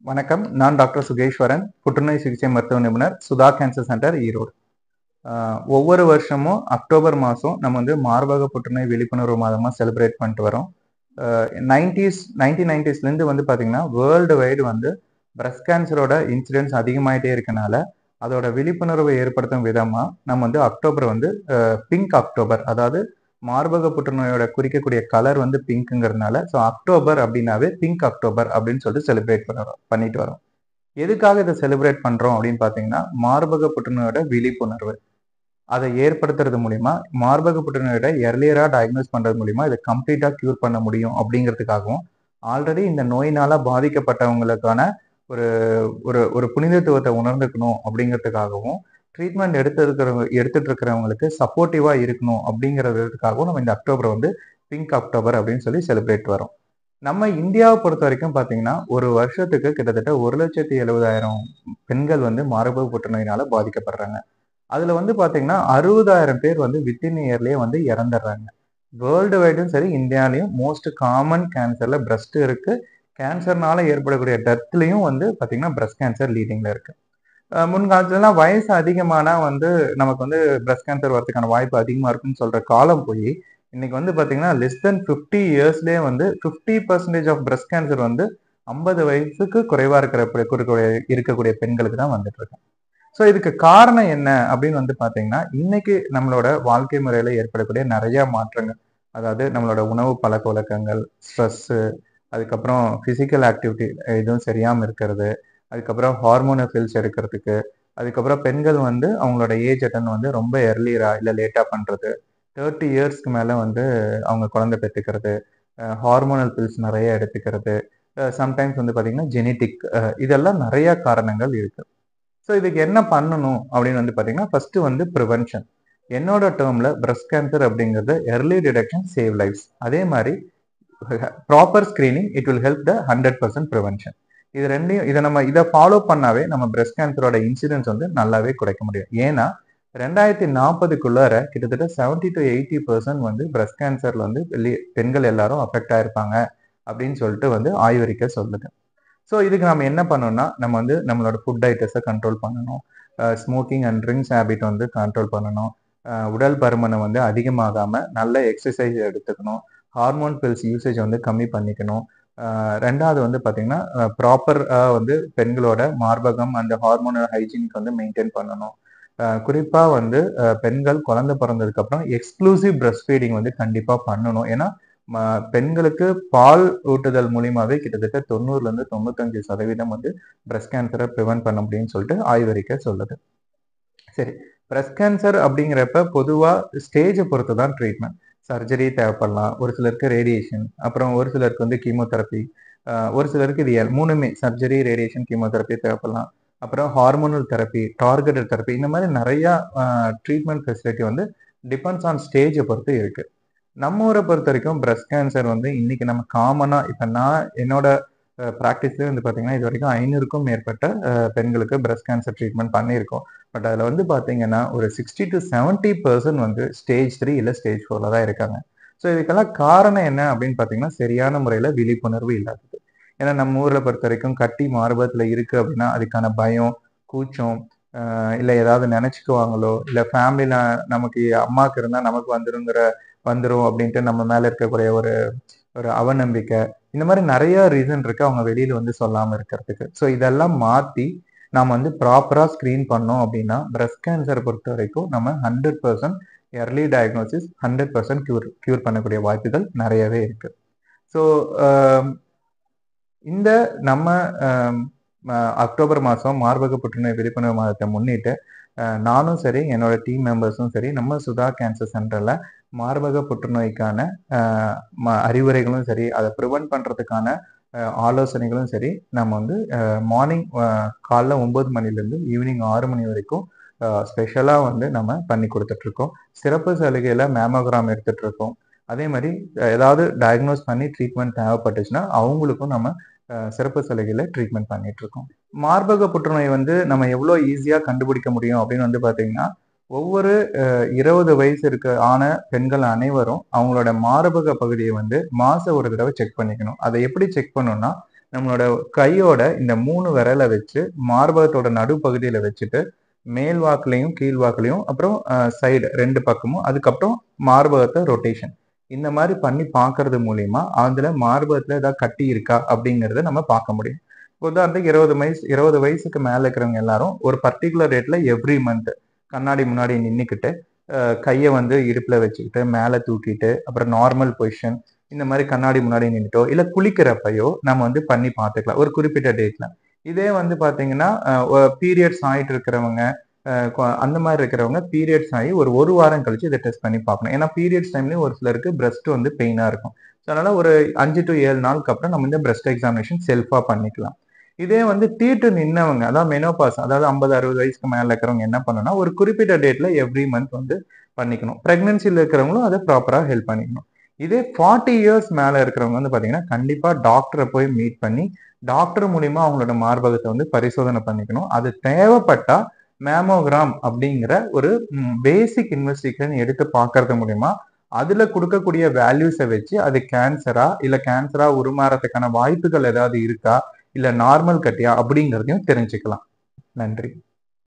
வணக்கம். நான் டாக்டர் சுகேஸ்வரன், புற்றுநோய் சிகிச்சை மருத்துவ நிபுணர், சுதா கேன்சர் சென்டர், ஈரோடு. ஒவ்வொரு வருஷமும் அக்டோபர் மாதம் நம்ம வந்து மார்பக புற்றுநோய் விழிப்புணர்வு மாதமாக செலிப்ரேட் பண்ணிட்டு வரோம். 1990ஸ்லேருந்து வந்து பார்த்தீங்கன்னா வேர்ல்டு வைடு வந்து பிரஸ்ட் கேன்சரோட இன்சிடென்ட்ஸ் அதிகமாயிட்டே இருக்கனால அதோட விழிப்புணர்வை ஏற்படுத்தும் விதமாக நம்ம வந்து அக்டோபர் வந்து பிங்க் அக்டோபர், அதாவது மார்பக புற்றுநோயோட குறிக்கக்கூடிய கலர் வந்து பிங்க்குங்கிறதுனால ஸோ அக்டோபர் அப்படின்னாவே பிங்க் அக்டோபர் அப்படின்னு சொல்லிட்டு செலிப்ரேட் பண்ணிட்டு வரோம். எதுக்காக இதை செலிப்ரேட் பண்றோம் அப்படின்னு பார்த்தீங்கன்னா மார்பக புற்றுநோயோட விழிப்புணர்வு அதை ஏற்படுத்துறது மூலியமா மார்பக புற்றுநோயோட எர்லியரா டயக்னோஸ் பண்றது மூலியமா இதை கம்ப்ளீட்டா கியூர் பண்ண முடியும் அப்படிங்கிறதுக்காகவும் ஆல்ரெடி இந்த நோயினால பாதிக்கப்பட்டவங்களுக்கான ஒரு ஒரு ஒரு புனிதத்துவத்தை உணர்ந்துக்கணும் அப்படிங்கிறதுக்காகவும் ட்ரீட்மெண்ட் எடுத்துட்டு இருக்கிறவங்களுக்கு சப்போர்ட்டிவா இருக்கணும் அப்படிங்கிறதுக்காகவும் நம்ம இந்த அக்டோபர் வந்து பிங்க் அக்டோபர் அப்படின்னு சொல்லி செலிப்ரேட் வரோம். நம்ம இந்தியாவை பொறுத்த வரைக்கும் பார்த்தீங்கன்னா ஒரு வருஷத்துக்கு கிட்டத்தட்ட 1,70,000 பெண்கள் வந்து மார்பக புற்றுநோயினால பாதிக்கப்படுறாங்க. அதுல வந்து பாத்தீங்கன்னா 60,000 பேர் வந்து வித்தின் இயர்லயே வந்து இறந்துடுறாங்க. வேர்ல்டு வைடும் சரி, இந்தியாலையும் மோஸ்ட் காமன் கேன்சர்ல பிரஸ்ட் இருக்கு. கேன்சர்னால ஏற்படக்கூடிய டெத்லயும் வந்து பாத்தீங்கன்னா பிரஸ்ட் கேன்சர் லீடிங்ல இருக்கு. முன்காலத்துலலாம் வயசு அதிகமானா வந்து நமக்கு வந்து பிரஸ்ட் கேன்சர் வரதுக்கான வாய்ப்பு அதிகமா இருக்குன்னு சொல்ற காலம் போய் இன்னைக்கு வந்து பாத்தீங்கன்னா லெஸ் தென் 50 இயர்ஸ்லயே வந்து 50% ஆஃப் பிரஸ்ட் கேன்சர் வந்து 50 வயசுக்கு குறைவா இருக்கக்கூடிய பெண்களுக்கு தான் வந்துட்டு இருக்கு. ஸோ இதுக்கு காரணம் என்ன அப்படின்னு வந்து பார்த்தீங்கன்னா இன்னைக்கு நம்மளோட வாழ்க்கை முறையில ஏற்படக்கூடிய நிறைய மாற்றங்கள், அதாவது நம்மளோட உணவு பழக்க வழக்கங்கள், ஸ்ட்ரெஸ்ஸு, அதுக்கப்புறம் ஃபிசிக்கல் ஆக்டிவிட்டி எதுவும் சரியாமல் இருக்கிறது, அதுக்கப்புறம் ஹார்மோனல் பில்ஸ் எடுக்கிறதுக்கு, அதுக்கப்புறம் பெண்கள் வந்து அவங்களோட ஏஜ் அட்டன் வந்து ரொம்ப எர்லியரா இல்லை லேட்டாக பண்ணுறது, 30 இயர்ஸ்க்கு மேலே வந்து அவங்க குழந்தை பெற்றுக்கிறது, ஹார்மோனல் பில்ஸ் நிறைய எடுத்துக்கிறது, சம்டைம்ஸ் வந்து பார்த்தீங்கன்னா ஜெனட்டிக், இதெல்லாம் நிறைய காரணங்கள் இருக்கு. ஸோ இதுக்கு என்ன பண்ணணும் அப்படின்னு வந்து பார்த்தீங்கன்னா ஃபர்ஸ்ட் வந்து ப்ரிவென்ஷன். என்னோட டேர்ம்ல பிரஸ்ட் கேன்சர் அப்படிங்கிறது எர்லி டிடெக்ஷன் சேவ் லைஃப்ஸ். அதே மாதிரி proper screening it will help the 100% prevention. இது ரெண்டையும் இதை ஃபாலோ பண்ணாவே நம்ம பிரஸ்ட் கேன்சரோட இன்சிடென்ஸ் வந்து நல்லாவே குறைக்க முடியும். ஏன்னா 2040க்குள்ளார கிட்டத்தட்ட 70 to 80% வந்து பிரஸ்ட் கேன்சர்ல வந்து பெண்கள் எல்லாரும் அஃபெக்ட் ஆயிருப்பாங்க அப்படின்னு சொல்லிட்டு வந்து ஆய்வறிக்கை சொல்லுது. ஸோ இதுக்கு நம்ம என்ன பண்ணணும்னா நம்ம வந்து நம்மளோட ஃபுட் ஐட்டத்தை கண்ட்ரோல் பண்ணணும், ஸ்மோக்கிங் அண்ட் ட்ரிங்க்ஸ் ஹேபிட் வந்து கண்ட்ரோல் பண்ணணும், உடல் பருமனை வந்து அதிகமாகாமல் நல்ல எக்ஸசைஸ் எடுத்துக்கணும், ஹார்மோன் பில்ஸ் யூசேஜ் வந்து கம்மி பண்ணிக்கணும். ரெண்டாவது வந்து பார்த்தீங்கன்னா ப்ராப்பராக வந்து பெண்களோட மார்பகம் அந்த ஹார்மோனல் ஹைஜீனிக் வந்து மெயின்டைன் பண்ணணும். குறிப்பாக வந்து பெண்கள் குழந்தை பிறந்ததுக்கப்புறம் எக்ஸ்க்ளூசிவ் பிரஸ்ட் ஃபீடிங் வந்து கண்டிப்பாக பண்ணணும். ஏன்னா பெண்களுக்கு பால் ஊட்டுதல் மூலியமாவே கிட்டத்தட்ட 90லேருந்து 95% வந்து பிரஸ்ட் கேன்சரை ப்ரிவென்ட் பண்ண முடியும்னு சொல்லிட்டு ஆய்வறிக்கை சொல்லுது. சரி, பிரஸ்ட் கேன்சர் அப்படிங்கிறப்ப பொதுவாக ஸ்டேஜை பொறுத்து தான் ட்ரீட்மெண்ட். சர்ஜரி தேவைப்படலாம், ஒரு சிலருக்கு ரேடியேஷன், அப்புறம் ஒரு சிலருக்கு வந்து கீமோதெரப்பி, ஒரு சிலருக்கு இது மூணுமே சர்ஜரி, ரேடியேஷன், கீமோதெரப்பி தேவைப்படலாம். அப்புறம் ஹார்மோனல் தெரப்பி, டார்கெட்டட் தெரப்பி, இந்த மாதிரி நிறையா ட்ரீட்மெண்ட் ஃபெசிலிட்டி வந்து டிபெண்ட்ஸ் ஆன் ஸ்டேஜை பொறுத்து இருக்கு. நம்ம ஊரை பொறுத்த வரைக்கும் பிரஸ்ட் கேன்சர் வந்து இன்னைக்கு நம்ம காமனா இப்போ நான் என்னோட ப்ராக்டிஸ்லேயே வந்து பார்த்தீங்கன்னா இது வரைக்கும் 500க்கும் மேற்பட்ட பெண்களுக்கு பிரஸ்ட் கேன்சர் ட்ரீட்மெண்ட் பண்ணியிருக்கோம். பட் அதில் வந்து பார்த்தீங்கன்னா ஒரு 60 to 70% வந்து ஸ்டேஜ் 3 இல்லை ஸ்டேஜ் 4 தான் இருக்காங்க. ஸோ இதுக்கெல்லாம் காரணம் என்ன அப்படின்னு பார்த்தீங்கன்னா சரியான முறையில் விழிப்புணர்வு இல்லாதது. ஏன்னா நம்ம ஊரில் பொறுத்த வரைக்கும் கட்டி மார்பகத்தில் இருக்குது அப்படின்னா அதுக்கான பயம், கூச்சம், இல்லை ஏதாவது நினச்சிக்குவாங்களோ, இல்லை ஃபேமிலியில் நமக்கு அம்மாவுக்கு இருந்தால் நமக்கு வந்துடும் அப்படின்ட்டு நம்ம மேலே இருக்கக்கூடிய ஒரு ஒரு அவநம்பிக்கை, இந்த மாதிரி நிறைய ரீசன் இருக்கு அவங்க வெளியில வந்து சொல்லாமல் இருக்கிறதுக்கு. ஸோ இதெல்லாம் மாற்றி நாம் வந்து ப்ராப்பராக ஸ்க்ரீன் பண்ணோம் அப்படின்னா பிரஸ்ட் கேன்சரை பொறுத்த வரைக்கும் நம்ம 100% எர்லி டயக்னோசிஸ், 100% கியூர் பண்ணக்கூடிய வாய்ப்புகள் நிறையவே இருக்கு. ஸோ இந்த நம்ம அக்டோபர் மாதம் மார்பக புற்றுநோய் விழிப்புணர்வு மாதத்தை முன்னிட்டு நானும் சரி, என்னோட டீம் மெம்பர்ஸும் சரி, நம்ம சுதா கேன்சர் சென்டரில் மார்பக புற்றுநோய்க்கான அறிவுரைகளும் சரி, அதை ப்ரிவென்ட் பண்ணுறதுக்கான ஆலோசனைகளும் சரி, நம்ம வந்து மார்னிங் காலைல 9 மணிலேருந்து ஈவினிங் 6 மணி வரைக்கும் ஸ்பெஷலாக வந்து நம்ம பண்ணி கொடுத்துட்ருக்கோம். சிறப்பு சலுகையில் மேமோகிராம் எடுத்துகிட்ருக்கோம். அதே மாதிரி ஏதாவது டயக்னோஸ் பண்ணி ட்ரீட்மெண்ட் தேவைப்பட்டுச்சுன்னா அவங்களுக்கும் நம்ம சிறப்பு சலுகையில் ட்ரீட்மெண்ட் பண்ணிகிட்ருக்கோம். மார்பக புற்றுநோய் வந்து நம்ம எவ்வளோ ஈஸியாக கண்டுபிடிக்க முடியும் அப்படின்னு வந்து பார்த்தீங்கன்னா ஒவ்வொரு 20 வயசு ஆன பெண்கள் அனைவரும் அவங்களோட மார்பக பகுதியை வந்து மாதம் ஒரு தடவை செக் பண்ணிக்கணும். அதை எப்படி செக் பண்ணணும்னா நம்மளோட கையோட இந்த 3 விரலை வச்சு மார்பகத்தோட நடுப்பகுதியில வச்சுட்டு மேல் வாக்குலையும் கீழ் வாக்குலையும் அப்புறம் சைடு 2 பக்கமும் அதுக்கப்புறம் மார்பகத்தை ரொட்டேஷன் இந்த மாதிரி பண்ணி பார்க்கறது மூலியமா அதுல மார்பகத்துல ஏதாவது கட்டி இருக்கா அப்படிங்கிறத நம்ம பார்க்க முடியும். உதாரணத்துக்கு 20 வயசுக்கு மேல இருக்கிறவங்க எல்லாரும் ஒரு பர்டிகுலர் டேட்ல எவ்ரி மந்த் கண்ணாடி முன்னாடி நின்றுக்கிட்டு கையை வந்து இடுப்புல வச்சுக்கிட்டு மேலே தூக்கிட்டு அப்புறம் நார்மல் பொசிஷன் இந்த மாதிரி கண்ணாடி முன்னாடி நின்றுட்டோ இல்லை குளிக்கிறப்பையோ நம்ம வந்து பண்ணி பார்த்துக்கலாம் ஒரு குறிப்பிட்ட டேட்ல. இதே வந்து பார்த்தீங்கன்னா பீரியட்ஸ் ஆகிட்டு இருக்கிறவங்க அந்த மாதிரி இருக்கிறவங்க பீரியட்ஸ் ஆகி ஒரு வாரம் கழிச்சு இதை டெஸ்ட் பண்ணி பார்க்கணும். ஏன்னா பீரியட்ஸ் டைம்லயும் ஒரு சிலருக்கு பிரஸ்ட் வந்து பெயினாக இருக்கும். ஸோ அதனால ஒரு 5 to 7 நாளுக்கு அப்புறம் நம்ம இந்த பிரஸ்ட் எக்ஸாமினேஷன் செல்ஃபாக பண்ணிக்கலாம். இதே வந்து தீட்டு நின்னவங்க அதாவது மெனோபாஸ் அதாவது 50-60 வயசுக்கு மேல இருக்கிறவங்க என்ன பண்ணணும்னா ஒரு குறிப்பிட்ட டேட்ல எவ்ரி மந்த் வந்து பண்ணிக்கணும். பிரெக்னன்சியில் இருக்கிறவங்களும் அதை ப்ராப்பராக ஹெல்ப் பண்ணிக்கணும். இதே 40 இயர்ஸ் மேல இருக்கிறவங்க வந்து பாத்தீங்கன்னா கண்டிப்பா டாக்டரை போய் மீட் பண்ணி டாக்டர் மூலியமா அவங்களோட மார்பகத்தை வந்து பரிசோதனை பண்ணிக்கணும். அது தேவைப்பட்டா மேமோகிராம் அப்படிங்கிற ஒரு பேசிக் இன்வெஸ்டிகேஷன் எடுத்து பார்க்கறது மூலியமா அதுல கொடுக்கக்கூடிய வேல்யூஸை வச்சு அது கேன்சரா இல்ல கேன்சரா உருமாறதுக்கான வாய்ப்புகள் ஏதாவது இருக்கா இல்ல நார்மல் கட்டியா அப்படிங்கிறதையும் தெரிஞ்சுக்கலாம். நன்றி.